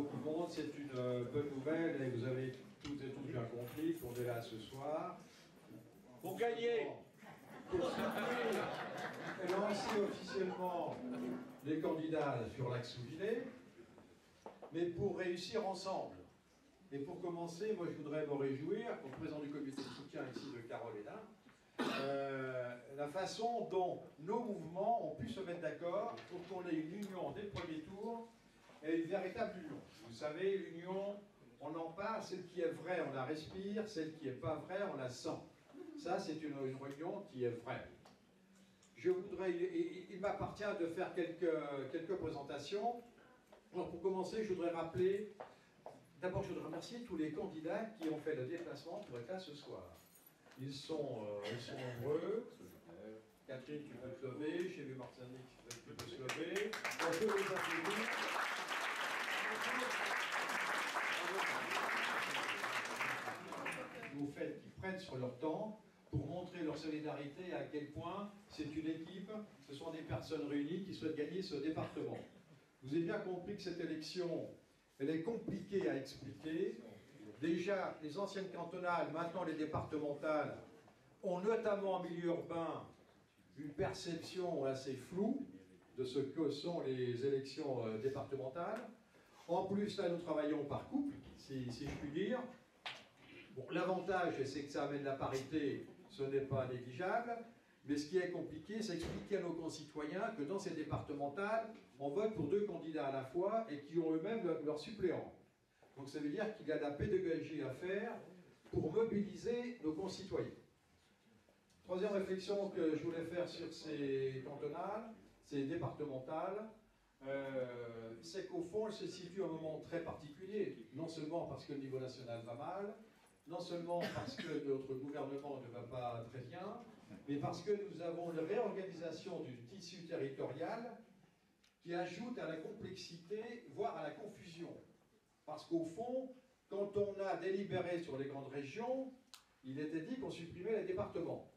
beaucoup de monde, c'est une bonne nouvelle et vous avez toutes et tous bien compris qu'on est là ce soir. Pour gagner. Pour soutenir et lancer officiellement les candidats sur l'axe Sougilet, mais pour réussir ensemble. Et pour commencer, moi je voudrais me réjouir, comme président du comité de soutien ici de Carole Hénin, la façon dont nos mouvements ont pu se mettre d'accord pour qu'on ait une union dès le premier tour et une véritable union. Vous savez, l'union, on en parle, celle qui est vraie, on la respire, celle qui n'est pas vraie, on la sent. Ça, c'est une réunion qui est vraie. Je voudrais, il m'appartient de faire quelques présentations. Alors, pour commencer, je voudrais rappeler, d'abord, je voudrais remercier tous les candidats qui ont fait le déplacement pour être là ce soir. Ils sont nombreux. Catherine, tu peux te lever. J'ai vu Martinique, tu peux se lever. On peut les applaudir. Vous faites qu'ils prennent sur leur temps pour montrer leur solidarité et à quel point c'est une équipe, ce sont des personnes réunies qui souhaitent gagner ce département. Vous avez bien compris que cette élection, elle est compliquée à expliquer. Déjà, les anciennes cantonales, maintenant les départementales, ont notamment en milieu urbain une perception assez floue de ce que sont les élections départementales. En plus, là, nous travaillons par couple, si je puis dire. Bon, l'avantage, c'est que ça amène la parité, ce n'est pas négligeable, mais ce qui est compliqué, c'est expliquer à nos concitoyens que dans ces départementales, on vote pour 2 candidats à la fois et qui ont eux-mêmes leur suppléant. Donc ça veut dire qu'il y a de la pédagogie à faire pour mobiliser nos concitoyens. Troisième réflexion que je voulais faire sur ces cantonales, ces départementales, c'est qu'au fond, elles se situent à un moment très particulier, non seulement parce que le niveau national va mal, non seulement parce que notre gouvernement ne va pas très bien, mais parce que nous avons une réorganisation du tissu territorial qui ajoute à la complexité, voire à la confusion. Parce qu'au fond, quand on a délibéré sur les grandes régions, il était dit qu'on supprimait les départements.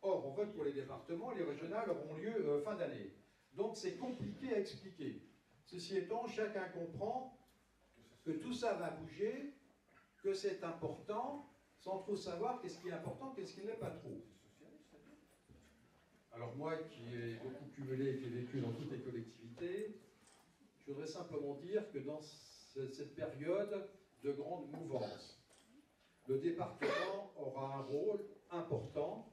Or, on vote pour les départements, les régionales auront lieu fin d'année. Donc c'est compliqué à expliquer. Ceci étant, chacun comprend que tout ça va bouger, que c'est important, sans trop savoir qu'est-ce qui est important, qu'est-ce qui n'est pas trop. Alors moi, qui ai beaucoup cumulé, qui ai vécu dans toutes les collectivités, je voudrais simplement dire que dans cette période de grande mouvance, le département aura un rôle important,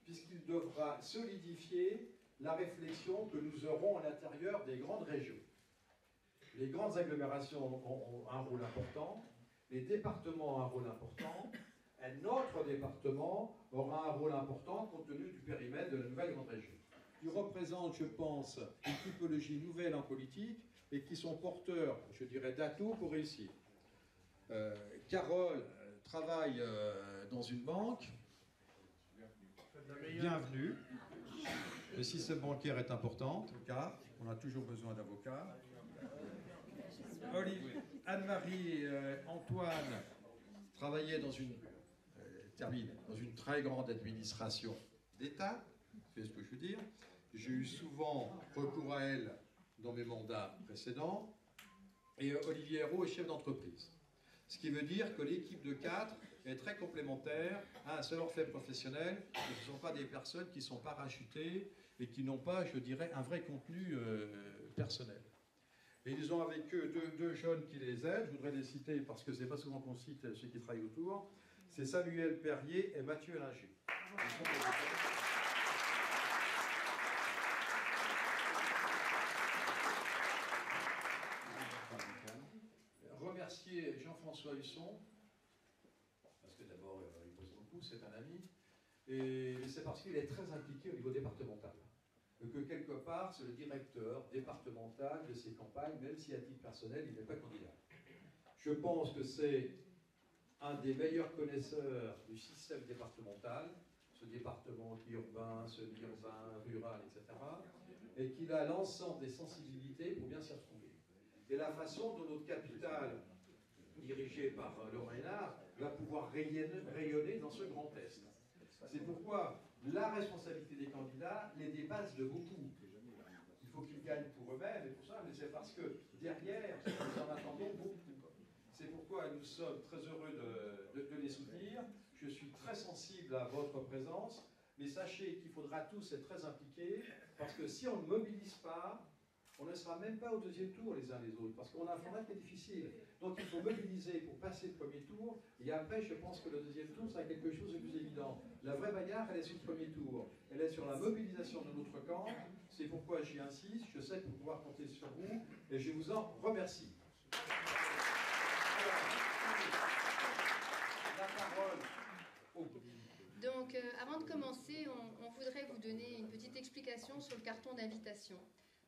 puisqu'il devra solidifier la réflexion que nous aurons à l'intérieur des grandes régions. Les grandes agglomérations ont un rôle important, les départements ont un rôle important, et notre département aura un rôle important compte tenu du périmètre de la nouvelle grande région. Ils représentent, je pense, une typologie nouvelle en politique et qui sont porteurs, je dirais, d'atouts pour réussir. Carole travaille dans une banque. Bienvenue. Le système bancaire est important, car on a toujours besoin d'avocats. Anne-Marie, Antoine travaillait dans une très grande administration d'État, c'est ce que je veux dire. J'ai eu souvent recours à elle dans mes mandats précédents. Et Olivier Hérault est chef d'entreprise. Ce qui veut dire que l'équipe de 4 est très complémentaire, a un savoir-faire professionnel, et ce ne sont pas des personnes qui sont parachutées et qui n'ont pas, je dirais, un vrai contenu personnel. Et ils ont avec eux deux jeunes qui les aident, je voudrais les citer parce que c'est pas souvent qu'on cite ceux qui travaillent autour, c'est Samuel Perrier et Mathieu Linger. Remercier Jean-François Husson, parce que d'abord il bosse beaucoup, c'est un ami, et c'est parce qu'il est très impliqué au niveau départemental. Que quelque part, c'est le directeur départemental de ces campagnes, même si à titre personnel, il n'est pas candidat. Je pense que c'est un des meilleurs connaisseurs du système départemental, ce département urbain, semi-urbain, rural, etc., et qu'il a l'ensemble des sensibilités pour bien s'y retrouver. Et la façon dont notre capitale, dirigée par Laurent Hénard, va pouvoir rayonner dans ce Grand Est. C'est pourquoi la responsabilité des candidats les dépasse de beaucoup. Il faut qu'ils gagnent pour eux-mêmes et tout ça, mais c'est parce que derrière, nous en attendons beaucoup. C'est pourquoi nous sommes très heureux de les soutenir. Je suis très sensible à votre présence, mais sachez qu'il faudra tous être très impliqués, parce que si on ne mobilise pas, on ne sera même pas au deuxième tour les uns les autres, parce qu'on a un format qui est difficile. Donc il faut mobiliser pour passer le premier tour, et après je pense que le deuxième tour sera quelque chose de plus évident. La vraie bagarre, elle est sur le premier tour. Elle est sur la mobilisation de notre camp, c'est pourquoi j'y insiste, je sais pouvoir compter sur vous, et je vous en remercie. La parole au Donc, avant de commencer, on voudrait vous donner une petite explication sur le carton d'invitation.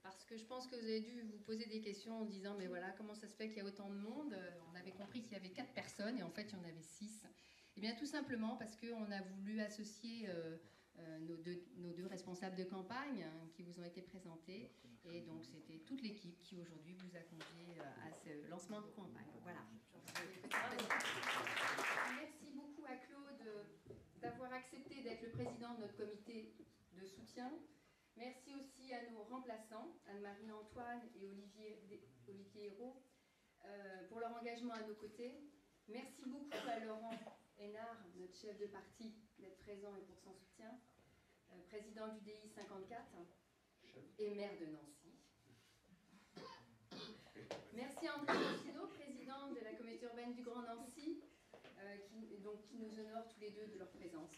Parce que je pense que vous avez dû vous poser des questions en disant, mais voilà, comment ça se fait qu'il y a autant de monde? On avait compris qu'il y avait 4 personnes et en fait, il y en avait 6. Eh bien, tout simplement parce qu'on a voulu associer nos deux responsables de campagne qui vous ont été présentés. Et donc, c'était toute l'équipe qui aujourd'hui vous a convié à ce lancement de campagne. Voilà. Merci beaucoup à Claude d'avoir accepté d'être le président de notre comité de soutien. Merci aussi à nos remplaçants, Anne-Marie Antoine et Olivier Hérault, pour leur engagement à nos côtés. Merci beaucoup à Laurent Hénard, notre chef de parti, d'être présent et pour son soutien, président du DI 54 et maire de Nancy. Merci à André Bocido, président de la communauté urbaine du Grand Nancy, qui nous honore tous les deux de leur présence.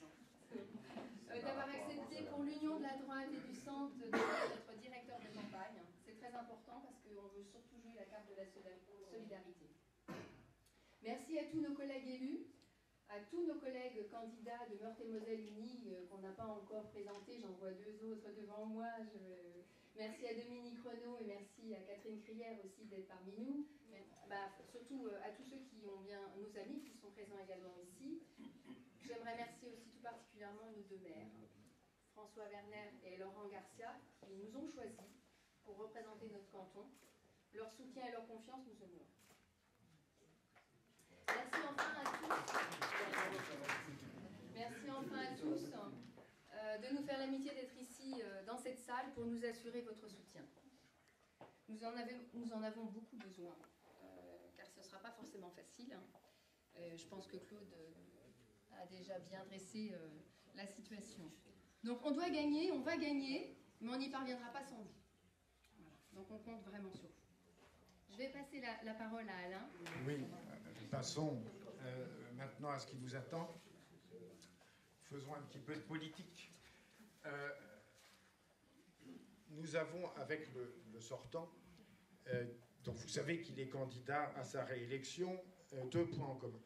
D'avoir accepté pour l'Union de la droite et du centre d'être notre directeur de campagne. C'est très important parce qu'on veut surtout jouer la carte de la solidarité. Merci à tous nos collègues élus, à tous nos collègues candidats de Meurthe-et-Moselle Unie qu'on n'a pas encore présentés. J'en vois 2 autres devant moi. Merci à Dominique Renaud et merci à Catherine Crière aussi d'être parmi nous. Surtout à tous ceux qui ont bien, nos amis qui sont présents également ici. J'aimerais remercier aussi tout particulièrement nos 2 maires, François Werner et Laurent Garcia, qui nous ont choisis pour représenter notre canton. Leur soutien et leur confiance nous honorent. Merci enfin à tous de nous faire l'amitié d'être ici dans cette salle pour nous assurer votre soutien. Nous en avons beaucoup besoin, car ce ne sera pas forcément facile. Je pense que Claude a déjà bien dressé la situation. Donc on doit gagner, on va gagner, mais on n'y parviendra pas sans vous. Voilà. Donc on compte vraiment sur vous. Je vais passer la parole à Alain. Oui, passons maintenant à ce qui vous attend. Faisons un petit peu de politique. Nous avons, avec le sortant, dont vous savez qu'il est candidat à sa réélection, 2 points en commun.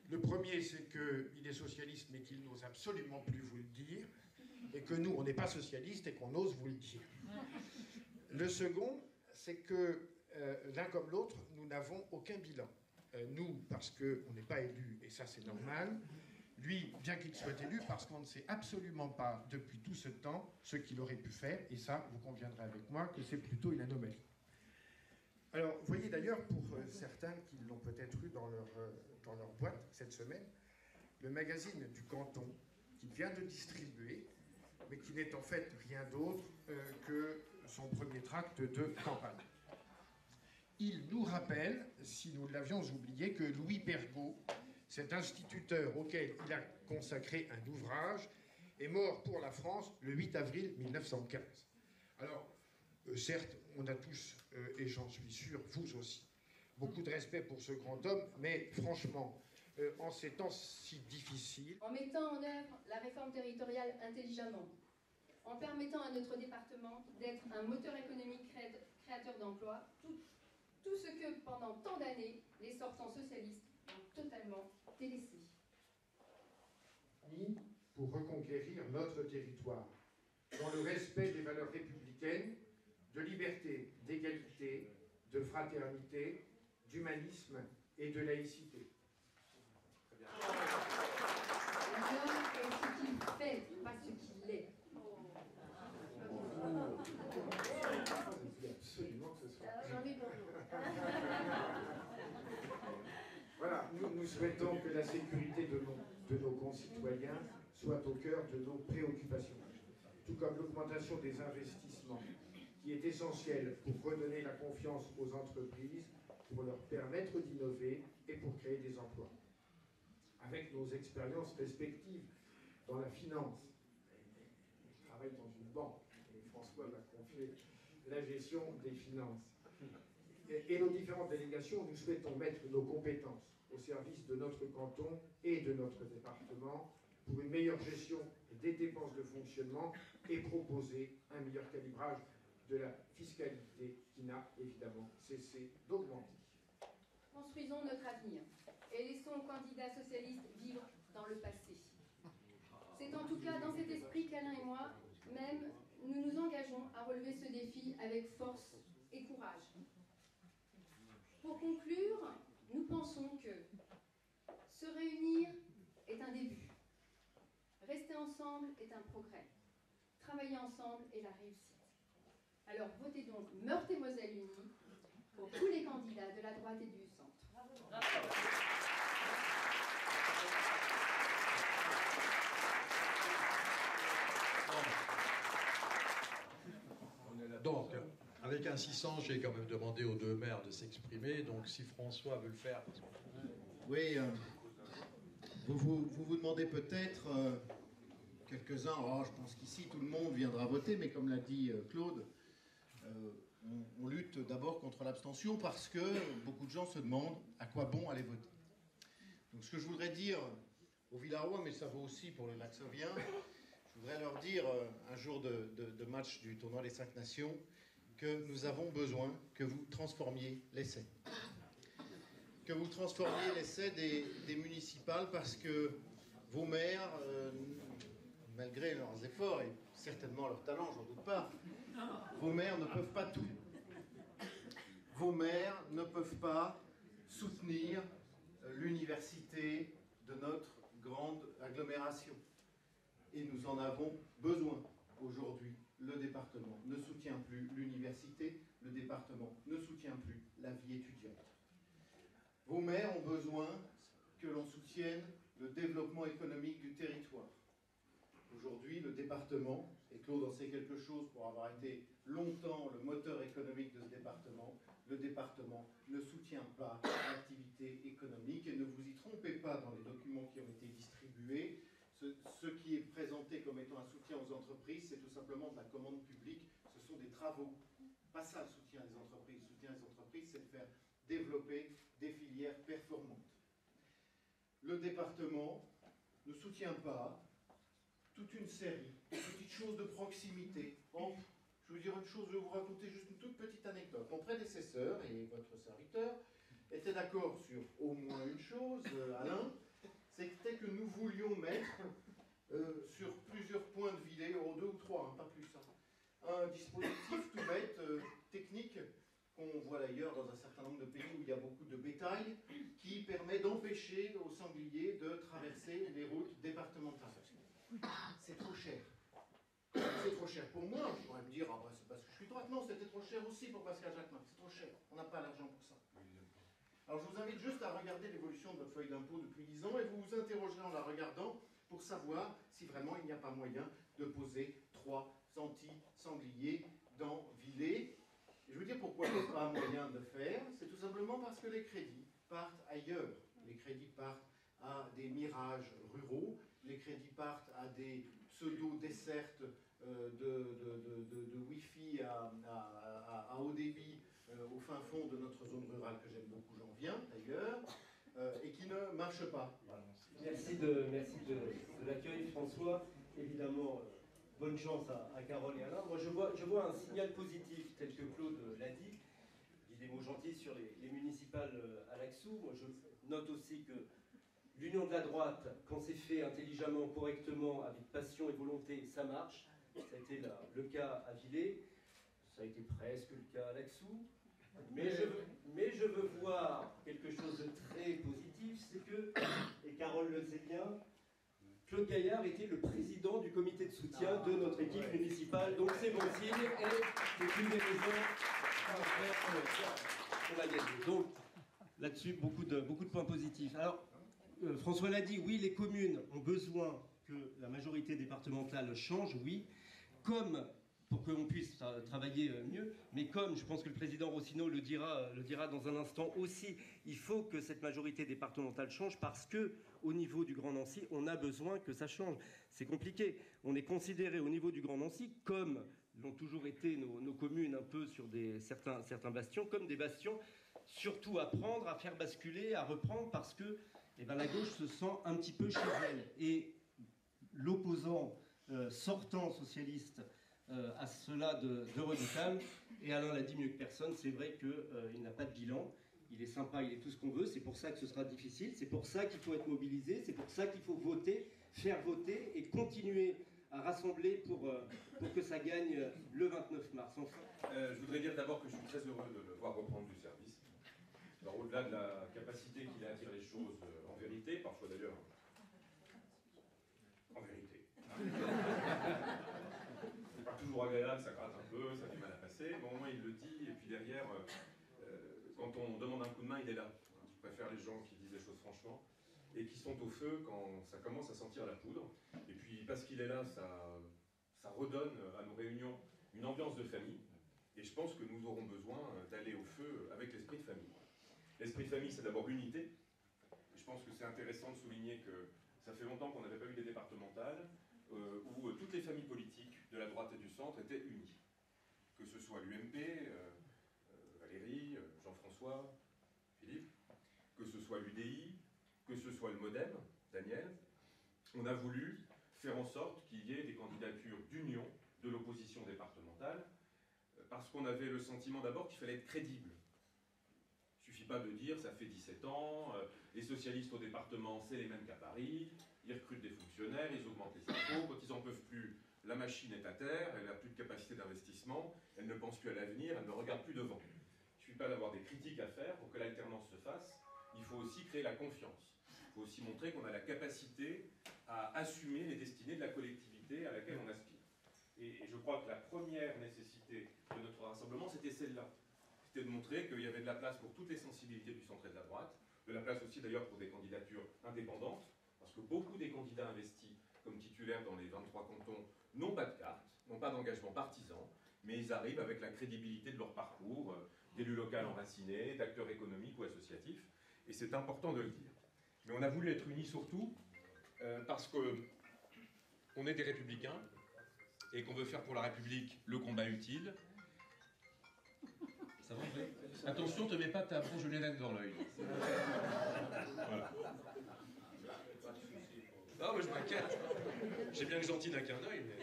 Le premier, c'est qu'il est socialiste, mais qu'il n'ose absolument plus vous le dire, et que nous, on n'est pas socialiste et qu'on ose vous le dire. Le second, c'est que l'un comme l'autre, nous n'avons aucun bilan. Nous, parce qu'on n'est pas élus, et ça c'est normal. Lui, bien qu'il soit élu, parce qu'on ne sait absolument pas, depuis tout ce temps, ce qu'il aurait pu faire, et ça, vous conviendrez avec moi, que c'est plutôt une anomalie. Alors, vous voyez d'ailleurs, pour certains qui l'ont peut-être eu dans leur boîte cette semaine, le magazine du canton, qu'il vient de distribuer, mais qui n'est en fait rien d'autre que son premier tract de campagne. Il nous rappelle, si nous l'avions oublié, que Louis Pergaud, cet instituteur auquel il a consacré un ouvrage, est mort pour la France le 8 avril 1915. Alors, certes, on a tous, et j'en suis sûr, vous aussi, beaucoup de respect pour ce grand homme, mais franchement, en ces temps si difficiles... En mettant en œuvre la réforme territoriale intelligemment, en permettant à notre département d'être un moteur économique créateur d'emplois, tout ce que pendant tant d'années, les sortants socialistes ont totalement délaissé. Ni pour reconquérir notre territoire, dans le respect des valeurs républicaines, de liberté, d'égalité, de fraternité, d'humanisme et de laïcité. Très bien. L'homme est ce qu'il fait, pas ce qu'il est. Absolument que ce soit. J'en ai pour nous. Voilà, nous souhaitons que la sécurité de nos concitoyens soit au cœur de nos préoccupations, tout comme l'augmentation des investissements qui est essentiel pour redonner la confiance aux entreprises, pour leur permettre d'innover et pour créer des emplois. Avec nos expériences respectives dans la finance, je travaille dans une banque, et François m'a confié la gestion des finances. Et nos différentes délégations, nous souhaitons mettre nos compétences au service de notre canton et de notre département pour une meilleure gestion des dépenses de fonctionnement et proposer un meilleur calibrage de la fiscalité qui n'a évidemment cessé d'augmenter. Construisons notre avenir et laissons aux candidats socialistes vivre dans le passé. C'est en tout cas dans cet esprit qu'Alain et moi, même, nous nous engageons à relever ce défi avec force et courage. Pour conclure, nous pensons que se réunir est un début, rester ensemble est un progrès, travailler ensemble est la réussite. Alors votez donc Meurthe-et-Moselle unie pour tous les candidats de la droite et du centre. Donc, avec un 600, j'ai quand même demandé aux deux maires de s'exprimer. Donc, si François veut le faire. Oui, vous demandez peut-être, quelques-uns, je pense qu'ici tout le monde viendra voter, mais comme l'a dit Claude, on lutte d'abord contre l'abstention parce que beaucoup de gens se demandent à quoi bon aller voter. Donc ce que je voudrais dire aux Villarois, mais ça vaut aussi pour les Laxoviens, je voudrais leur dire, un jour de match du tournoi des 5 Nations, que nous avons besoin que vous transformiez l'essai. Que vous transformiez l'essai des municipales parce que vos maires, malgré leurs efforts et certainement leur talent, j'en doute pas, vos maires ne peuvent pas tout. Vos maires ne peuvent pas soutenir l'université de notre grande agglomération. Et nous en avons besoin aujourd'hui. Le département ne soutient plus l'université, le département ne soutient plus la vie étudiante. Vos maires ont besoin que l'on soutienne le développement économique du territoire. Aujourd'hui, le département, et Claude en sait quelque chose pour avoir été longtemps le moteur économique de ce département, le département ne soutient pas l'activité économique et ne vous y trompez pas dans les documents qui ont été distribués. Ce qui est présenté comme étant un soutien aux entreprises, c'est tout simplement de la commande publique, ce sont des travaux. Pas ça le soutien des entreprises. Le soutien des entreprises, c'est de faire développer des filières performantes. Le département ne soutient pas toute une série de petites choses de proximité. Je vais vous dire une chose, je vais vous raconter juste une toute petite anecdote. Mon prédécesseur et votre serviteur étaient d'accord sur au moins une chose, Alain, c'était que nous voulions mettre sur plusieurs points de Villers, 2 ou 3, pas plus, un dispositif tout bête, technique, qu'on voit d'ailleurs dans un certain nombre de pays où il y a beaucoup de bétail, qui permet d'empêcher aux sangliers de traverser les routes départementales. C'est trop cher. C'est trop cher pour moi. Je pourrais me dire, c'est parce que je suis droite. Non, c'était trop cher aussi pour Pascal Jacquemin. C'est trop cher. On n'a pas l'argent pour ça. Alors je vous invite juste à regarder l'évolution de votre feuille d'impôt depuis 10 ans et vous vous interrogerez en la regardant pour savoir si vraiment il n'y a pas moyen de poser 3 anti-sangliers dans Villers. Et je veux dire pourquoi il n'y a pas moyen de le faire. C'est tout simplement parce que les crédits partent ailleurs. Les crédits partent à des mirages ruraux. Les crédits partent à des pseudo-dessertes de Wi-Fi à haut débit au fin fond de notre zone rurale, que j'aime beaucoup, j'en viens d'ailleurs, et qui ne marchent pas. Voilà. Merci de l'accueil, François. Évidemment, bonne chance à Carole et Alain. Moi, je vois un signal positif, tel que Claude l'a dit. Il dit des mots gentils sur les municipales à Laxou. Moi, je note aussi que l'union de la droite, quand c'est fait intelligemment, correctement, avec passion et volonté, ça marche. Ça a été le cas à Villers, ça a été presque le cas à Laxou. Mais je veux voir quelque chose de très positif, c'est que, et Carole le sait bien, Claude Gaillard était le président du comité de soutien de notre équipe municipale. Donc c'est bon signe et c'est une des raisons qu'on a gagné. Donc là-dessus, beaucoup de points positifs. Alors, François l'a dit, oui, les communes ont besoin que la majorité départementale change, oui. Comme pour qu'on puisse travailler mieux. Mais comme je pense que le président Rossignol le dira dans un instant aussi, il faut que cette majorité départementale change parce que au niveau du Grand Nancy, on a besoin que ça change. C'est compliqué. On est considéré au niveau du Grand Nancy comme l'ont toujours été nos communes un peu sur certains bastions, comme des bastions surtout à prendre, à faire basculer, à reprendre parce que la gauche se sent un petit peu chez elle. Et l'opposant sortant socialiste à cela de redoutable, et Alain l'a dit mieux que personne, c'est vrai qu'il n'a pas de bilan, il est sympa, il est tout ce qu'on veut, c'est pour ça que ce sera difficile, c'est pour ça qu'il faut être mobilisé, c'est pour ça qu'il faut voter, faire voter et continuer à rassembler pour que ça gagne le 29 mars. Enfin. Je voudrais dire d'abord que je suis très heureux de le voir reprendre du service. Alors au-delà de la capacité qu'il a à dire les choses en vérité, parfois d'ailleurs en vérité. C'est pas toujours agréable, ça gratte un peu, ça a du mal à passer, mais au moins il le dit, et puis derrière, quand on demande un coup de main, il est là. Je préfère les gens qui disent les choses franchement, et qui sont au feu quand ça commence à sentir la poudre. Et puis parce qu'il est là, ça redonne à nos réunions une ambiance de famille, et je pense que nous aurons besoin d'aller au feu avec l'esprit de famille. L'esprit de famille, c'est d'abord l'unité. Je pense que c'est intéressant de souligner que ça fait longtemps qu'on n'avait pas eu des départementales où toutes les familles politiques de la droite et du centre étaient unies. Que ce soit l'UMP, Valérie, Jean-François, Philippe, que ce soit l'UDI, que ce soit le MoDem, Daniel, on a voulu faire en sorte qu'il y ait des candidatures d'union de l'opposition départementale parce qu'on avait le sentiment d'abord qu'il fallait être crédible. Il ne suffit pas de dire ça fait 17 ans, les socialistes au département c'est les mêmes qu'à Paris, ils recrutent des fonctionnaires, ils augmentent les impôts, quand ils n'en peuvent plus, la machine est à terre, elle n'a plus de capacité d'investissement, elle ne pense plus à l'avenir, elle ne regarde plus devant. Il ne suffit pas d'avoir des critiques à faire pour que l'alternance se fasse, il faut aussi créer la confiance. Il faut aussi montrer qu'on a la capacité à assumer les destinées de la collectivité à laquelle on aspire. Et je crois que la première nécessité de notre rassemblement, c'était celle-là. C'était de montrer qu'il y avait de la place pour toutes les sensibilités du centre et de la droite, de la place aussi d'ailleurs pour des candidatures indépendantes, parce que beaucoup des candidats investis comme titulaires dans les 23 cantons n'ont pas de carte, n'ont pas d'engagement partisan, mais ils arrivent avec la crédibilité de leur parcours, d'élus locaux enracinés, d'acteurs économiques ou associatifs, et c'est important de le dire. Mais on a voulu être unis surtout parce qu'on est des républicains, et qu'on veut faire pour la République le combat utile. Ça va, André ? Attention, ne te mets pas ta bronche Julienne dans l'œil. Voilà. Non, mais je m'inquiète. J'ai bien que gentil n'a qu'un œil, mais...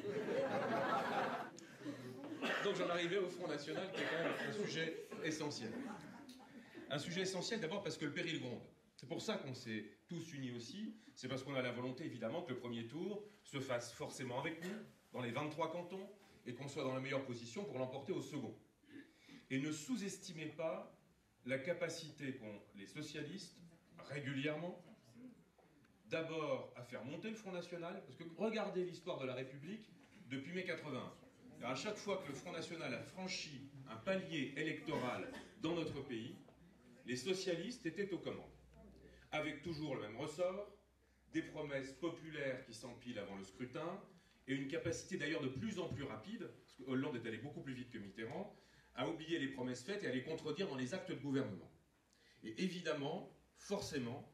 Donc j'en arrivais au Front National, qui est quand même un sujet essentiel. Un sujet essentiel d'abord parce que le péril gronde. C'est pour ça qu'on s'est tous unis aussi. C'est parce qu'on a la volonté, évidemment, que le premier tour se fasse forcément avec nous, dans les 23 cantons, et qu'on soit dans la meilleure position pour l'emporter au second. Et ne sous-estimez pas la capacité qu'ont les socialistes, régulièrement, d'abord à faire monter le Front National, parce que regardez l'histoire de la République depuis mai 81. Et à chaque fois que le Front National a franchi un palier électoral dans notre pays, les socialistes étaient aux commandes, avec toujours le même ressort, des promesses populaires qui s'empilent avant le scrutin, et une capacité d'ailleurs de plus en plus rapide, parce que Hollande est allé beaucoup plus vite que Mitterrand, à oublier les promesses faites et à les contredire dans les actes de gouvernement. Et évidemment, forcément,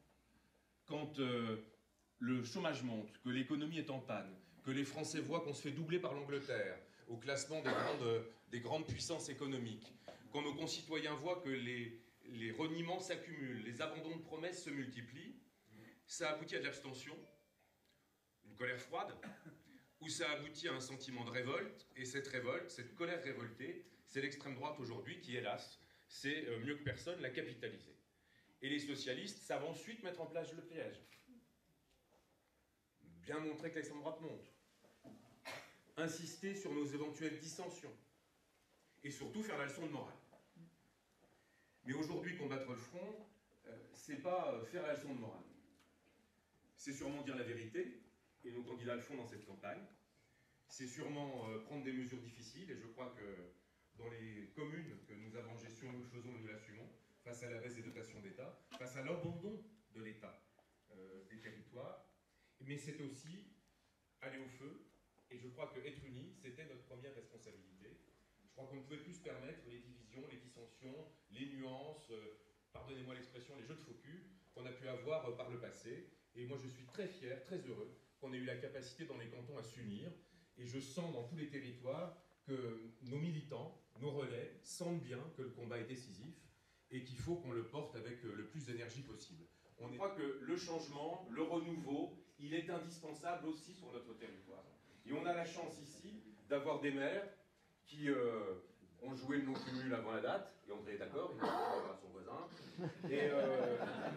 quand le chômage monte, que l'économie est en panne, que les Français voient qu'on se fait doubler par l'Angleterre au classement des grandes puissances économiques, quand nos concitoyens voient que les reniements s'accumulent, les abandons de promesses se multiplient, ça aboutit à de l'abstention, une colère froide, où ça aboutit à un sentiment de révolte, et cette révolte, cette colère révoltée, c'est l'extrême droite aujourd'hui qui, hélas, sait mieux que personne la capitaliser. Et les socialistes savent ensuite mettre en place le piège. Bien montrer que l'extrême droite monte. Insister sur nos éventuelles dissensions. Et surtout faire la leçon de morale. Mais aujourd'hui, combattre le front, c'est pas faire la leçon de morale. C'est sûrement dire la vérité, et nos candidats le font dans cette campagne. C'est sûrement prendre des mesures difficiles, et je crois que dans les communes que nous avons en gestion, nous le faisons et nous l'assumons, face à la baisse des dotations d'État, face à l'abandon de l'État des territoires. Mais c'est aussi aller au feu Et je crois qu'être unis, c'était notre première responsabilité. Je crois qu'on ne pouvait plus se permettre les divisions, les dissensions, les nuances, pardonnez-moi l'expression, les jeux de faux cul qu'on a pu avoir par le passé. Et moi, je suis très fier, très heureux qu'on ait eu la capacité dans les cantons à s'unir. Et je sens dans tous les territoires que nos militants, nos relais, sentent bien que le combat est décisif et qu'il faut qu'on le porte avec le plus d'énergie possible. On croit que le changement, le renouveau, il est indispensable aussi pour notre territoire. Et on a la chance ici d'avoir des maires qui ont joué le non-cumul avant la date, et André est d'accord, il a à son voisin, et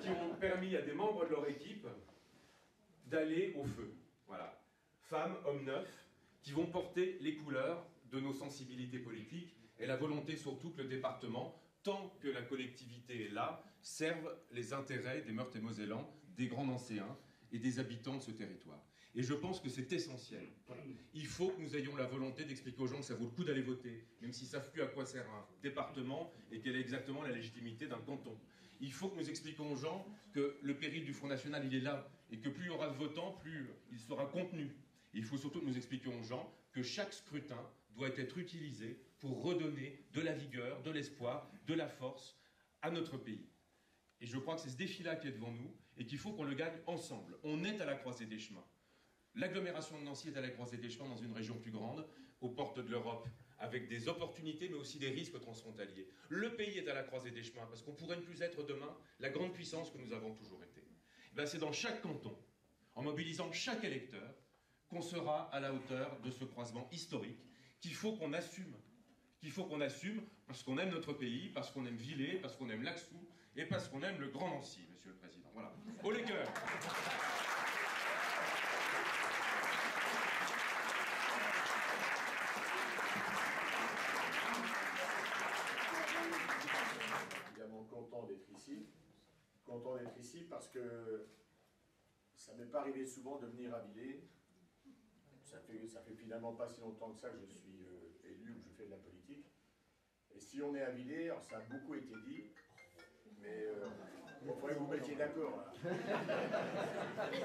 qui ont permis à des membres de leur équipe d'aller au feu. Voilà. Femmes, hommes neufs, qui vont porter les couleurs de nos sensibilités politiques et la volonté surtout que le département, tant que la collectivité est là, serve les intérêts des Meurthe-et-Mosellans, des grands Nancéens et des habitants de ce territoire. Et je pense que c'est essentiel. Voilà. Il faut que nous ayons la volonté d'expliquer aux gens que ça vaut le coup d'aller voter, même s'ils ne savent plus à quoi sert un département et quelle est exactement la légitimité d'un canton. Il faut que nous expliquions aux gens que le péril du Front National, il est là, et que plus il y aura de votants, plus il sera contenu. Et il faut surtout que nous expliquions aux gens que chaque scrutin doit être utilisé pour redonner de la vigueur, de l'espoir, de la force à notre pays. Et je crois que c'est ce défi-là qui est devant nous, et qu'il faut qu'on le gagne ensemble. On est à la croisée des chemins. L'agglomération de Nancy est à la croisée des chemins dans une région plus grande, aux portes de l'Europe, avec des opportunités mais aussi des risques transfrontaliers. Le pays est à la croisée des chemins parce qu'on pourrait ne plus être demain la grande puissance que nous avons toujours été. C'est dans chaque canton, en mobilisant chaque électeur, qu'on sera à la hauteur de ce croisement historique qu'il faut qu'on assume. Qu'il faut qu'on assume parce qu'on aime notre pays, parce qu'on aime Villers, parce qu'on aime l'Axou et parce qu'on aime le Grand Nancy, Monsieur le Président. Voilà. Haut les cœurs. Content d'être ici parce que ça m'est pas arrivé souvent de venir à Villers. Ça fait finalement pas si longtemps que ça que je suis élu ou que je fais de la politique. Et si on est à Villers, alors ça a beaucoup été dit, mais il faudrait que vous mettiez d'accord là.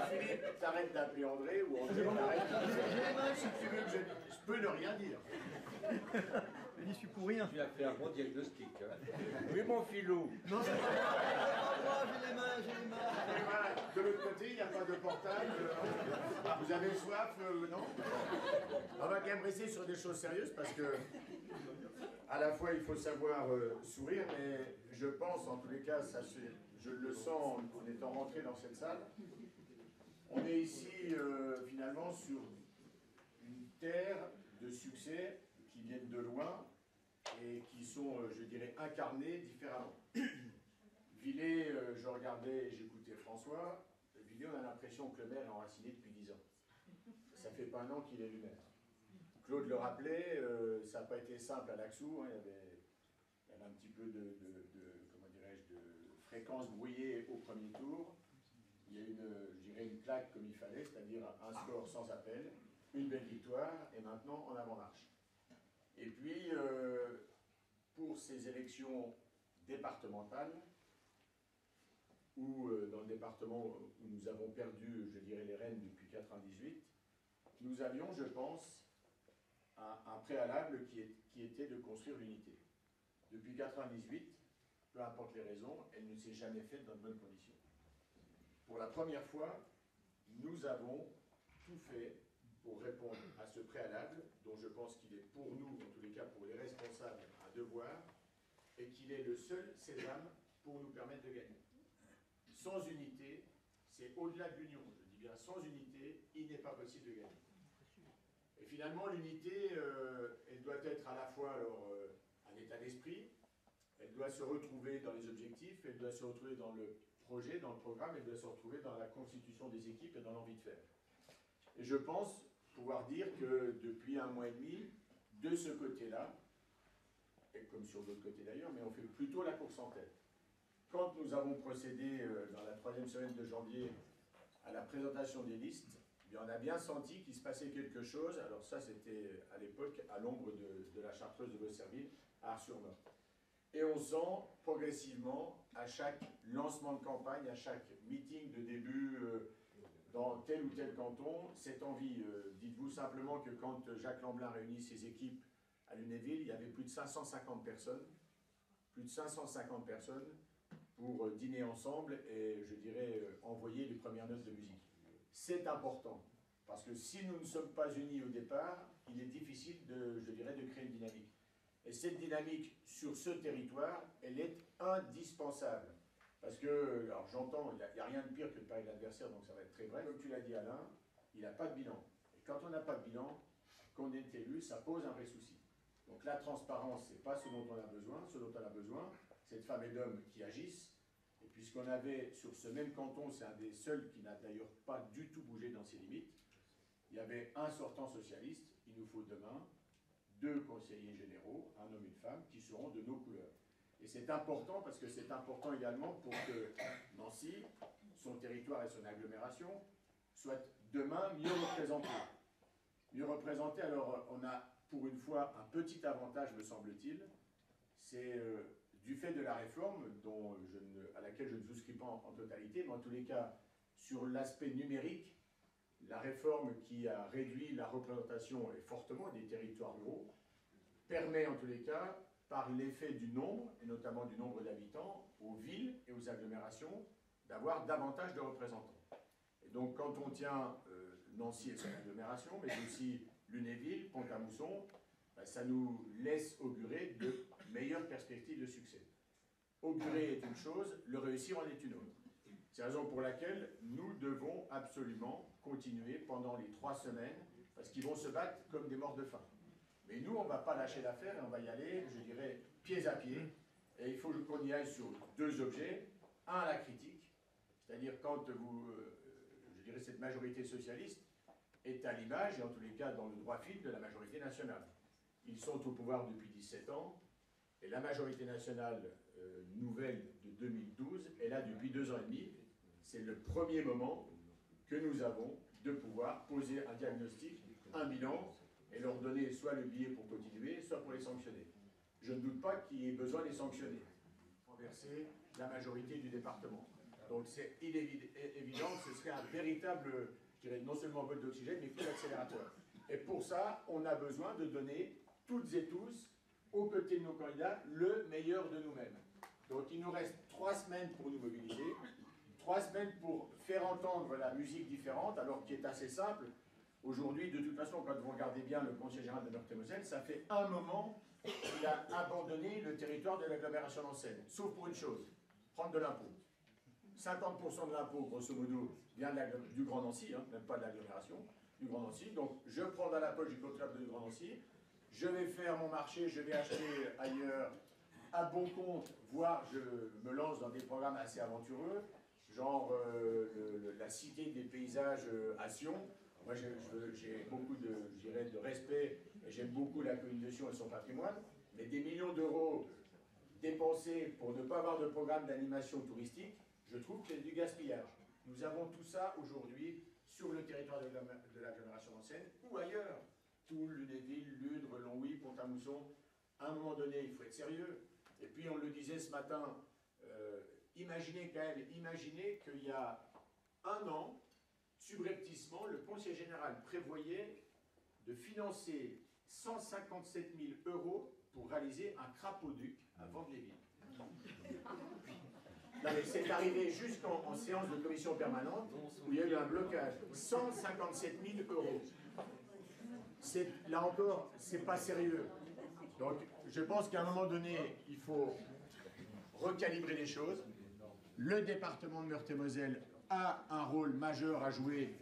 Philippe, t'arrêtes d'appeler André ou André t'arrête d'appeler si tu veux que je peux ne rien dire. Je n'y suis pour rien. Tu as fait un bon diagnostic. Hein. Oui, mon filou. Non, c'est pas moi, j'ai les mains. De l'autre côté, il n'y a pas de portail. Vous avez soif, non? On va quand même rester sur des choses sérieuses parce que, à la fois, il faut savoir sourire, mais je pense, en tous les cas, je le sens en étant rentré dans cette salle. On est ici, finalement, sur une terre de succès qui viennent de loin et qui sont, je dirais, incarnés différemment. Villers, je regardais et j'écoutais François. Villers, on a l'impression que le maire est enraciné depuis 10 ans. Ça fait pas un an qu'il est le maire. Claude le rappelait, ça n'a pas été simple à l'Axou. Hein, il y avait un petit peu comment dirais-je, de fréquence brouillée au premier tour. Il y a eu je dirais, une claque comme il fallait, c'est-à-dire un score sans appel, une belle victoire, et maintenant en avant-marche. Et puis, pour ces élections départementales, où dans le département où nous avons perdu, je dirais, les rênes depuis 1998, nous avions, je pense, un préalable qui était de construire l'unité. Depuis 1998, peu importe les raisons, elle ne s'est jamais faite dans de bonnes conditions. Pour la première fois, nous avons tout fait pour répondre à ce préalable, dont je pense qu'il est pour nous, en tous les cas pour les responsables, un devoir, et qu'il est le seul sésame pour nous permettre de gagner. Sans unité, c'est au-delà de l'union, je dis bien, sans unité, il n'est pas possible de gagner. Et finalement, l'unité, elle doit être à la fois alors, un état d'esprit, elle doit se retrouver dans les objectifs, elle doit se retrouver dans le projet, dans le programme, elle doit se retrouver dans la constitution des équipes et dans l'envie de faire. Et je pense pouvoir dire que depuis 1 mois et demi, de ce côté-là, et comme sur d'autres côtés d'ailleurs, mais on fait plutôt la course en tête. Quand nous avons procédé dans la 3e semaine de janvier à la présentation des listes, eh bien, on a bien senti qu'il se passait quelque chose. Alors ça, c'était à l'époque à l'ombre de la Chartreuse de Beaucerville, à Ars-sur-Meurthe. Et on sent progressivement, à chaque lancement de campagne, à chaque meeting de début dans tel ou tel canton, cette envie. Dites-vous simplement que quand Jacques Lamblin réunit ses équipes à Lunéville, il y avait plus de 550 personnes, pour dîner ensemble et, je dirais, envoyer les premières notes de musique. C'est important, parce que si nous ne sommes pas unis au départ, il est difficile, je dirais, de créer une dynamique. Et cette dynamique sur ce territoire, elle est indispensable. Parce que, alors j'entends, il n'y a rien de pire que de parler de l'adversaire, donc ça va être très bref. Comme tu l'as dit Alain, il n'a pas de bilan. Et quand on n'a pas de bilan, qu'on est élu, ça pose un vrai souci. Donc la transparence, ce n'est pas ce dont on a besoin. Ce dont on a besoin, c'est de femmes et d'hommes qui agissent. Et puisqu'on avait sur ce même canton, c'est un des seuls qui n'a d'ailleurs pas du tout bougé dans ses limites, il y avait un sortant socialiste, il nous faut demain 2 conseillers généraux, un homme et une femme, qui seront de nos couleurs. Et c'est important parce que c'est important également pour que Nancy, son territoire et son agglomération soient demain mieux représentés. Mieux représentés, alors on a pour une fois un petit avantage, me semble-t-il, c'est du fait de la réforme à laquelle je ne souscris pas en totalité, mais en tous les cas, sur l'aspect numérique, la réforme qui a réduit la représentation et fortement des territoires ruraux permet en tous les cas, par l'effet du nombre, et notamment du nombre d'habitants, aux villes et aux agglomérations, d'avoir davantage de représentants. Et donc quand on tient Nancy et son agglomération, mais aussi Lunéville, Pont-à-Mousson, ça nous laisse augurer de meilleures perspectives de succès. Augurer est une chose, le réussir en est une autre. C'est la raison pour laquelle nous devons absolument continuer pendant les 3 semaines, parce qu'ils vont se battre comme des morts de faim. Mais nous, on ne va pas lâcher l'affaire et on va y aller, je dirais, pieds à pied. Et il faut qu'on y aille sur 2 objets. Un, la critique, c'est-à-dire quand je dirais, cette majorité socialiste est à l'image, et en tous les cas dans le droit fil, de la majorité nationale. Ils sont au pouvoir depuis 17 ans, et la majorité nationale nouvelle de 2012 est là depuis 2 ans et demi. C'est le premier moment que nous avons de pouvoir poser un diagnostic, un bilan, et leur donner soit le billet pour continuer, soit pour les sanctionner. Je ne doute pas qu'il y ait besoin de les sanctionner. Il faut renverser la majorité du département. Donc il est évident que ce serait un véritable, je dirais, non seulement vol d'oxygène, mais coup d'accélérateur. Et pour ça, on a besoin de donner toutes et tous, aux côtés de nos candidats, le meilleur de nous-mêmes. Donc il nous reste 3 semaines pour nous mobiliser, 3 semaines pour faire entendre la musique différente, alors qui est assez simple. Aujourd'hui, de toute façon, quand vous regardez bien le Conseil général de Meurthe-et-Moselle, ça fait un moment qu'il a abandonné le territoire de l'agglomération nancéenne, sauf pour une chose, prendre de l'impôt. 50% de l'impôt, grosso modo, vient du Grand Nancy, même pas de l'agglomération, du Grand Nancy. Donc, je prends dans la poche du contribuable du Grand Nancy, je vais faire mon marché, je vais acheter ailleurs à bon compte, voire je me lance dans des programmes assez aventureux, genre la Cité des paysages à Sion. Moi, j'ai beaucoup de respect et j'aime beaucoup la commune de Sion et son patrimoine, mais des millions d'euros dépensés pour ne pas avoir de programme d'animation touristique, je trouve que c'est du gaspillage. Nous avons tout ça aujourd'hui sur le territoire de l'agglomération nancéenne ou ailleurs. Toul, Lunéville, Ludre, Longwy, Pont-à-Mousson. À un moment donné, il faut être sérieux. Et puis, on le disait ce matin, imaginez qu'il y a 1 an, subrepticement, le Conseil général prévoyait de financer 157 000 € pour réaliser un crapauduc à Vendéville. C'est arrivé jusqu'en séance de commission permanente où il y a eu un blocage. 157 000 €. Là encore, c'est pas sérieux. Donc, je pense qu'à un moment donné, il faut recalibrer les choses. Le département de Meurthe-et-Moselle a un rôle majeur à jouer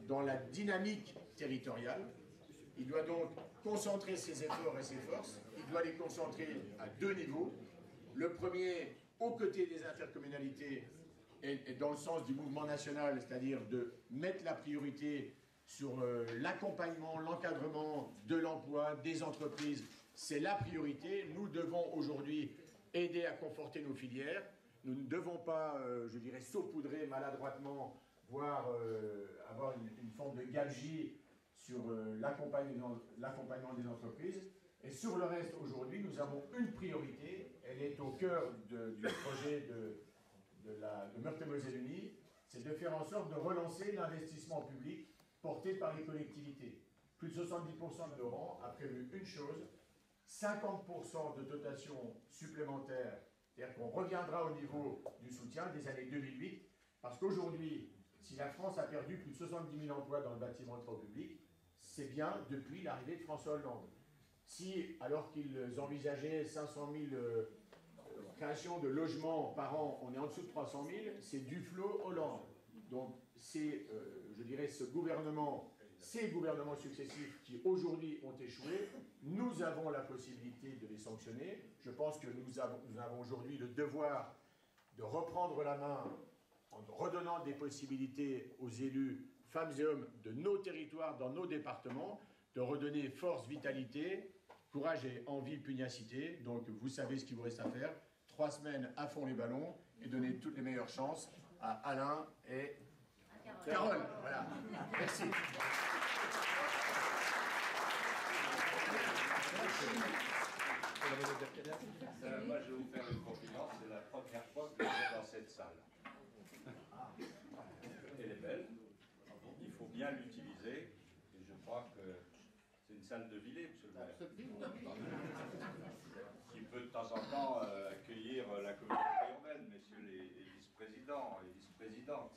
dans la dynamique territoriale. Il doit donc concentrer ses efforts et ses forces. Il doit les concentrer à 2 niveaux. Le premier, aux côtés des intercommunalités, et dans le sens du mouvement national, c'est-à-dire de mettre la priorité sur l'accompagnement, l'encadrement de l'emploi, des entreprises. C'est la priorité. Nous devons aujourd'hui aider à conforter nos filières. Nous ne devons pas, je dirais, saupoudrer maladroitement, voire avoir une forme de gabegie sur l'accompagnement des entreprises. Et sur le reste, aujourd'hui, nous avons une priorité. Elle est au cœur du projet de Meurthe-et-Moselle Unie. c'est de faire en sorte de relancer l'investissement public porté par les collectivités. Plus de 70% de Laurent a prévu une chose, 50% de dotation supplémentaire, c'est-à-dire qu'on reviendra au niveau du soutien des années 2008, parce qu'aujourd'hui, si la France a perdu plus de 70 000 emplois dans le bâtiment de travaux publics, c'est bien depuis l'arrivée de François Hollande. Si, alors qu'ils envisageaient 500 000 créations de logements par an, on est en dessous de 300 000, c'est Duflot Hollande. Donc c'est, je dirais, ces gouvernements successifs qui aujourd'hui ont échoué, nous avons la possibilité de les sanctionner. Je pense que nous avons aujourd'hui le devoir de reprendre la main en redonnant des possibilités aux élus, femmes et hommes de nos territoires, dans nos départements, de redonner force, vitalité, courage et envie, pugnacité. Donc vous savez ce qu'il vous reste à faire. 3 semaines à fond les ballons et donner toutes les meilleures chances à Alain et Carole. Voilà. Merci. Moi, je vais vous faire une confidence. C'est la première fois que je vais dans cette salle. Elle est belle. Il faut bien l'utiliser. Et je crois que c'est une salle de Villers, monsieur le maire. Qui peut de temps en temps accueillir la communauté urbaine, messieurs les vice-présidents et vice-présidentes.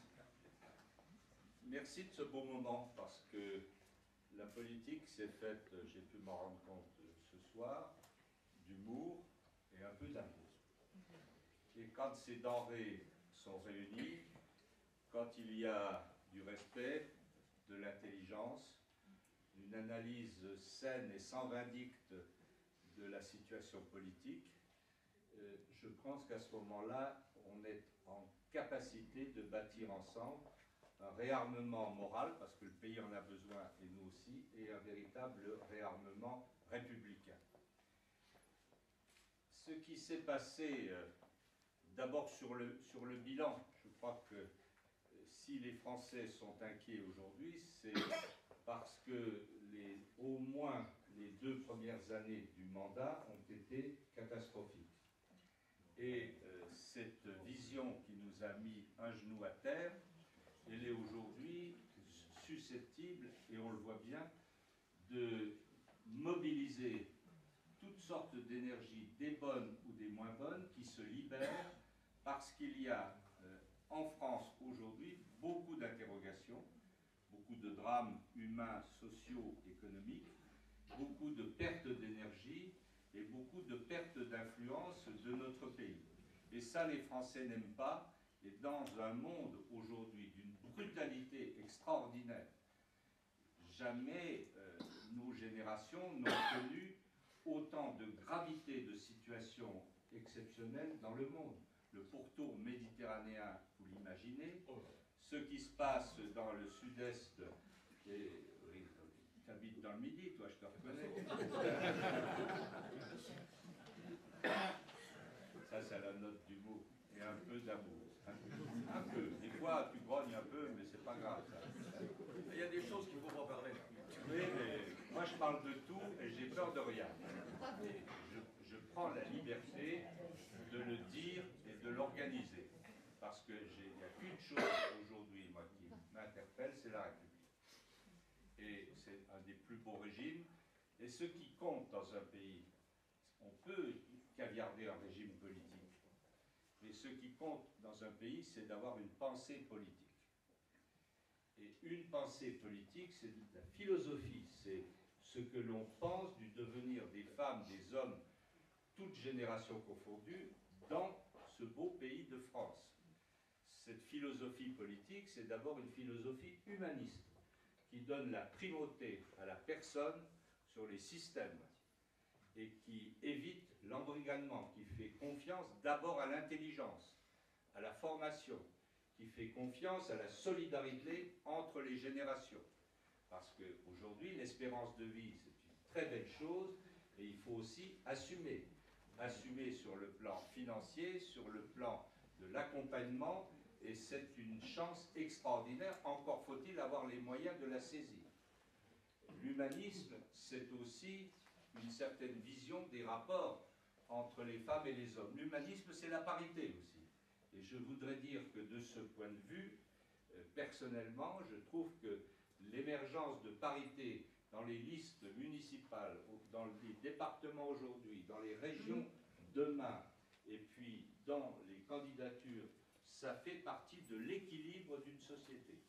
Merci de ce beau moment, parce que la politique s'est faite, j'ai pu m'en rendre compte ce soir, d'humour et un peu d'amour. Et quand ces denrées sont réunies, quand il y a du respect, de l'intelligence, une analyse saine et sans vindicte de la situation politique, je pense qu'à ce moment-là, on est en capacité de bâtir ensemble un réarmement moral, parce que le pays en a besoin, et nous aussi, et un véritable réarmement républicain. Ce qui s'est passé, d'abord sur le bilan, je crois que si les Français sont inquiets aujourd'hui, c'est parce que au moins les 2 premières années du mandat ont été catastrophiques. Et cette vision qui nous a mis un genou à terre, elle est aujourd'hui susceptible, et on le voit bien, de mobiliser toutes sortes d'énergies, des bonnes ou des moins bonnes, qui se libèrent parce qu'il y a en France aujourd'hui beaucoup d'interrogations, beaucoup de drames humains, sociaux, économiques, beaucoup de pertes d'énergie et beaucoup de pertes d'influence de notre pays. Et ça, les Français n'aiment pas. Et dans un monde aujourd'hui d'une brutalité extraordinaire, jamais nos générations n'ont connu autant de gravité de situations exceptionnelles dans le monde. Le pourtour méditerranéen, vous l'imaginez, ce qui se passe dans le sud-est, et oui, tu habites dans le Midi, toi, je te reconnais. Ça, c'est la note d'humour et un peu d'amour. Un peu. Des fois, tu grognes un peu, mais c'est pas grave. Ça. Il y a des choses qu'il ne faut pas parler. Oui, mais moi, je parle de tout et j'ai peur de rien. Et je prends la liberté de le dire et de l'organiser. Parce qu'il n'y a qu'une chose aujourd'hui, moi, qui m'interpelle, c'est la République. Et c'est un des plus beaux régimes. Et ce qui compte dans un pays, on peut caviarder un régime politique. Mais ce qui compte dans un pays, c'est d'avoir une pensée politique. Et une pensée politique, c'est la philosophie, c'est ce que l'on pense du devenir des femmes, des hommes, toutes générations confondues, dans ce beau pays de France. Cette philosophie politique, c'est d'abord une philosophie humaniste, qui donne la primauté à la personne sur les systèmes, et qui évite l'embrigadement, qui fait confiance d'abord à l'intelligence, à la formation, qui fait confiance à la solidarité entre les générations. Parce qu'aujourd'hui, l'espérance de vie, c'est une très belle chose, et il faut aussi assumer. Assumer sur le plan financier, sur le plan de l'accompagnement, et c'est une chance extraordinaire, encore faut-il avoir les moyens de la saisir. L'humanisme, c'est aussi une certaine vision des rapports entre les femmes et les hommes. L'humanisme, c'est la parité aussi. Et je voudrais dire que de ce point de vue, personnellement, je trouve que l'émergence de parité dans les listes municipales, dans les départements aujourd'hui, dans les régions demain, et puis dans les candidatures, ça fait partie de l'équilibre d'une société.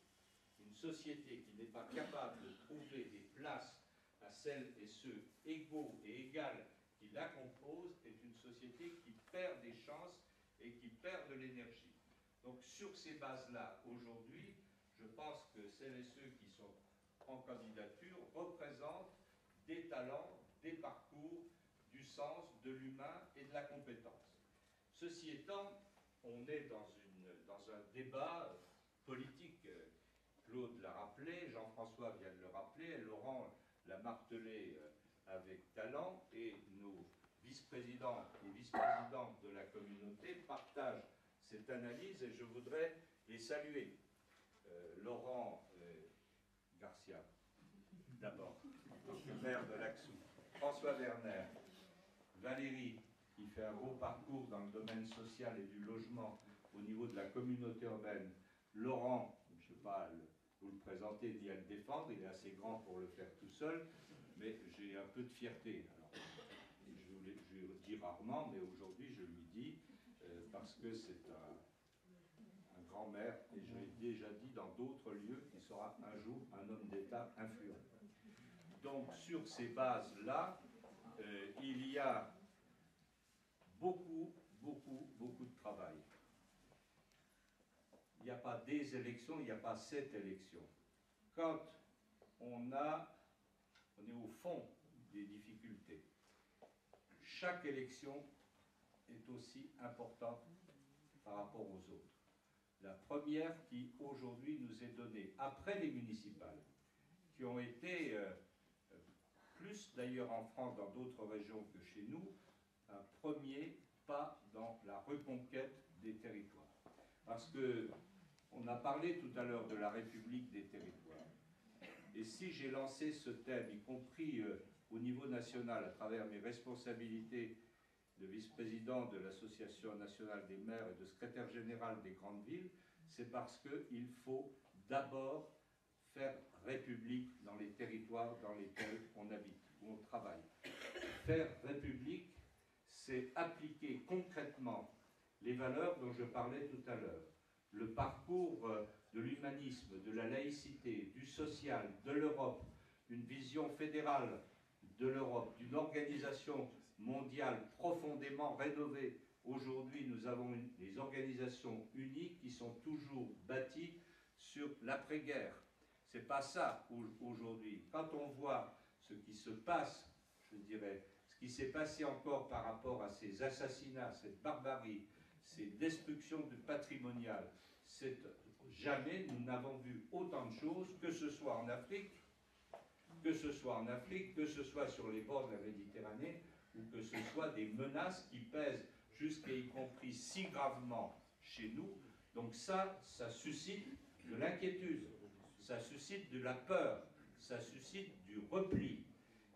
Une société qui n'est pas capable de trouver des places à celles et ceux égaux et égales qui la composent est une société qui perd des chances et qui perd de l'énergie. Donc sur ces bases-là, aujourd'hui, je pense que celles et ceux qui sont en candidature représentent des talents, des parcours, du sens, de l'humain et de la compétence. Ceci étant, on est dans un débat politique. Claude l'a rappelé, Jean-François vient de le rappeler, Laurent l'a martelé avec talent, et nos vice-présidents et vice-présidentes de la communauté partagent cette analyse, et je voudrais les saluer. Laurent Garcia, d'abord, maire de Laxou, François Werner, Valérie, qui fait un beau parcours dans le domaine social et du logement au niveau de la communauté urbaine, Laurent, je ne sais pas vous le présenter ni à le défendre, il est assez grand pour le faire tout seul, mais j'ai un peu de fierté. Alors, je le dis rarement, mais aujourd'hui je lui dis, parce que c'est un grand maire, et je l'ai déjà dit dans d'autres lieux, qu'il sera un jour un homme d'État influent. Donc sur ces bases-là, il y a beaucoup de travail. Il n'y a pas des élections, il n'y a pas cette élection. Quand on est au fond des difficultés, chaque élection est aussi importante par rapport aux autres. La première qui aujourd'hui nous est donnée, après les municipales, qui ont été, plus d'ailleurs en France, dans d'autres régions que chez nous, un premier pas dans la reconquête des territoires. Parce que on a parlé tout à l'heure de la République des territoires. Et si j'ai lancé ce thème, y compris au niveau national, à travers mes responsabilités de vice-président de l'Association nationale des maires et de secrétaire général des grandes villes, c'est parce qu'il faut d'abord faire République dans les territoires dans lesquels on habite, où on travaille. Faire République, c'est appliquer concrètement les valeurs dont je parlais tout à l'heure. Le parcours de l'humanisme, de la laïcité, du social, de l'Europe, une vision fédérale de l'Europe, d'une organisation mondiale profondément rénovée. Aujourd'hui, nous avons des organisations unies qui sont toujours bâties sur l'après-guerre. C'est pas ça aujourd'hui. Quand on voit ce qui se passe, je dirais, ce qui s'est passé encore par rapport à ces assassinats, cette barbarie, ces destructions du patrimonial, jamais nous n'avons vu autant de choses, que ce soit en Afrique, que ce soit sur les bords de la Méditerranée, ou que ce soit des menaces qui pèsent jusqu'à y compris si gravement chez nous. Donc ça suscite de l'inquiétude, ça suscite de la peur, ça suscite du repli.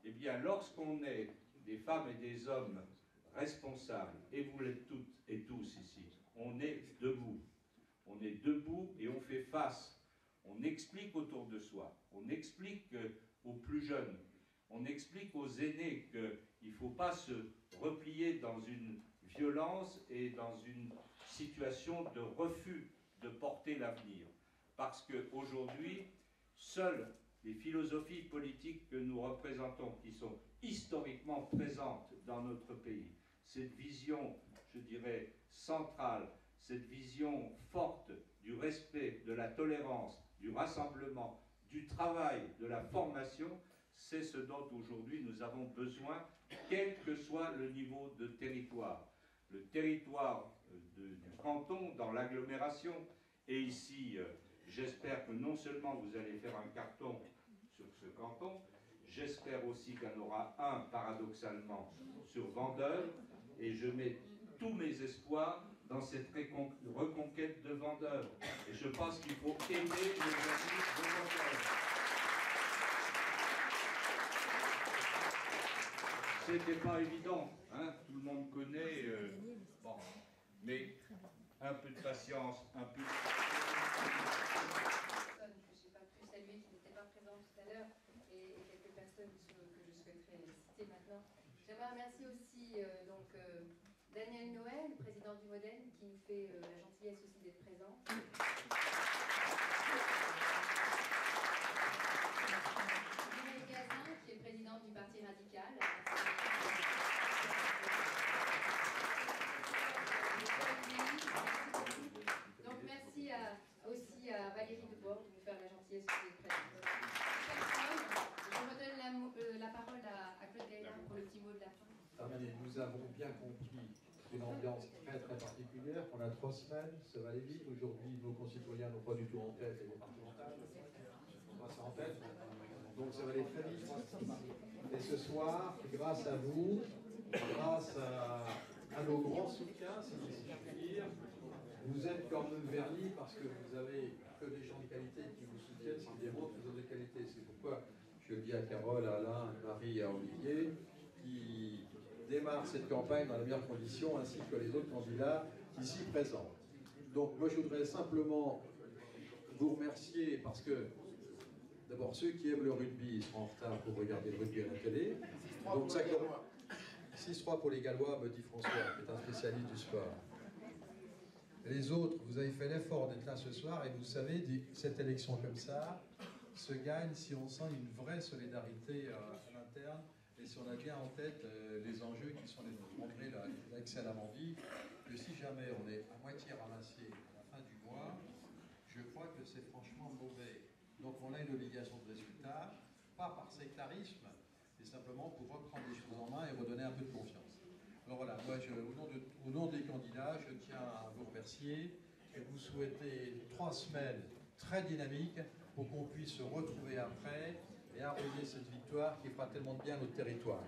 Eh bien, lorsqu'on est des femmes et des hommes responsables, et vous l'êtes toutes et tous ici, on est debout. On est debout et on fait face. On explique autour de soi, on explique aux plus jeunes, on explique aux aînés qu'il ne faut pas se replier dans une violence et dans une situation de refus de porter l'avenir. Parce qu'aujourd'hui, seules les philosophies politiques que nous représentons, qui sont historiquement présentes dans notre pays, cette vision, je dirais, centrale, cette vision forte du respect, de la tolérance, du rassemblement, du travail, de la formation, c'est ce dont aujourd'hui nous avons besoin, quel que soit le niveau de territoire. Le territoire du canton, dans l'agglomération, et ici, j'espère que non seulement vous allez faire un carton sur ce canton, j'espère aussi qu'il y en aura un, paradoxalement, sur Vendœuvre, et je mets tous mes espoirs dans cette reconquête de Vendœuvre. Et je pense qu'il faut aider les amis de Vendœuvre. C'était pas évident, hein, tout le monde connaît, bon, mais un peu de patience, un peu de... aussi Daniel Noël, le président du Modène, qui nous fait la gentillesse aussi d'être présent. Mireille Gazin, qui est présidente du Parti radical. Donc merci aussi à Valérie Debord de nous faire la gentillesse aussi d'être présente. Je redonne la parole à Claude Gaillard pour le petit mot de la fin. Nous avons bien compris une ambiance très très particulière. On a 3 semaines, ça va aller vite. Aujourd'hui, nos concitoyens n'ont pas du tout en tête les départementales. On va ça en tête. Donc ça va aller très vite. Et ce soir, grâce à vous, grâce à nos grands soutiens, si je puis dire, vous êtes quand même vernis parce que vous avez que des gens de qualité qui vous soutiennent, ce qui démontre que vous avez des qualités. C'est pourquoi je le dis à Carole, à Alain, à Marie et à Olivier, qui démarre cette campagne dans les meilleures conditions, ainsi que les autres candidats ici présents. Donc moi je voudrais simplement vous remercier parce que d'abord ceux qui aiment le rugby ils seront en retard pour regarder le rugby à la télé. Donc ça 6-3 pour les Gallois, me dit François, qui est un spécialiste du sport. Les autres, vous avez fait l'effort d'être là ce soir et vous savez, cette élection comme ça se gagne si on sent une vraie solidarité à l'interne. Et si on a bien en tête les enjeux qui sont les nôtres. André l'a excellemment dit, que si jamais on est à moitié ramassé à la fin du mois, je crois que c'est franchement mauvais. Donc on a une obligation de résultat, pas par sectarisme, mais simplement pour reprendre les choses en main et redonner un peu de confiance. Alors voilà, moi au nom des candidats, je tiens à vous remercier et vous souhaiter 3 semaines très dynamiques pour qu'on puisse se retrouver après et arroser cette victoire qui fera tellement de bien à notre territoire.